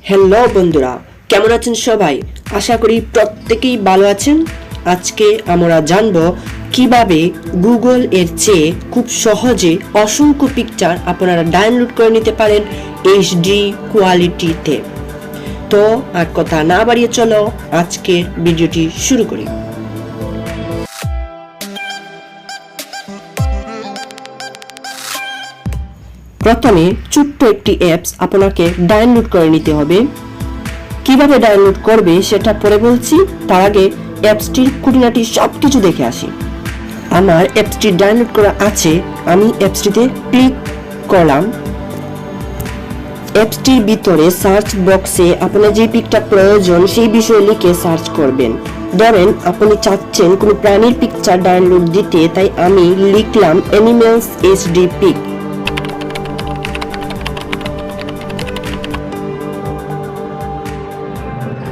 Hello বন্ধুরা, কেমন আছেন সবাই? আশা করি প্রত্যেকেই ভালো আছেন। আজকে আমরা জানবো কিভাবে গুগল এর চেয়ে খুব সহজে অসংখ্য পিকচার আপনারা ডাউনলোড করে নিতে পারেন এইচডি কোয়ালিটিতে। তো আর কথা না বাড়িয়ে চলো আজকের ভিডিওটি শুরু করি। প্রথমে ছোট্ট একটি অ্যাপস আপনাকে ডাউনলোড করে নিতে হবে। কিভাবে ডাউনলোড করবে সেটা পরে বলছি, তার আগে অ্যাপসটির খুঁটিনাটি সবকিছু দেখে আসি। আমার অ্যাপসটি ডাউনলোড করা আছে, আমি অ্যাপসটিতে ক্লিক করলাম। অ্যাপসটির ভিতরে সার্চ বক্সে আপনার যে পিকটা প্রয়োজন সেই বিষয়ে লিখে সার্চ করবেন। ধরেন আপনি চাচ্ছেন কোনো প্রাণীর পিকচার ডাউনলোড দিতে, তাই আমি লিখলাম অ্যানিমেলস এইচডি পিক।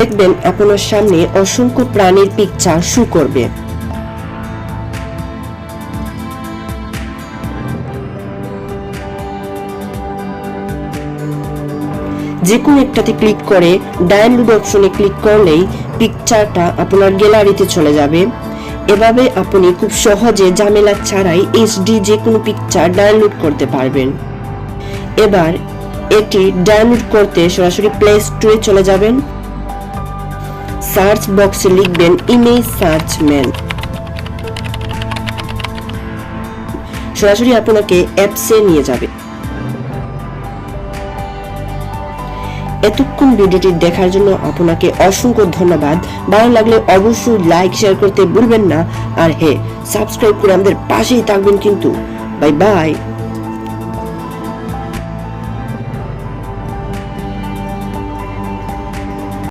দেখবেন আপনার সামনে অসংখ্য প্রাণীর পিকচার শো করবে। যে কোনো একটাতে ক্লিক করে ডাউনলোড অপশনে ক্লিক করলেই পিকচারটা আপনার গ্যালারিতে চলে যাবে। এভাবে আপনি খুব সহজে ঝামেলা ছাড়াই এইচডি যে কোনো পিকচার ডাউনলোড করতে পারবেন। এবার এটি ডাউনলোড করতে সরাসরি প্লে স্টোরে চলে যাবেন। সার্চ বক্সে লিখবেন ইমেজ সার্চ ম্যান। সরাসরি আপনাকে অ্যাপসে নিয়ে যাবে। এতক্ষণ ভিডিওটি দেখার জন্য আপনাকে অসংখ্য ধন্যবাদ। ভালো লাগলে অবশ্যই লাইক শেয়ার করতে ভুলবেন না, আর হ্যাঁ, সাবস্ক্রাইব করে আমাদের পাশেই থাকবেন কিন্তু। Bye bye.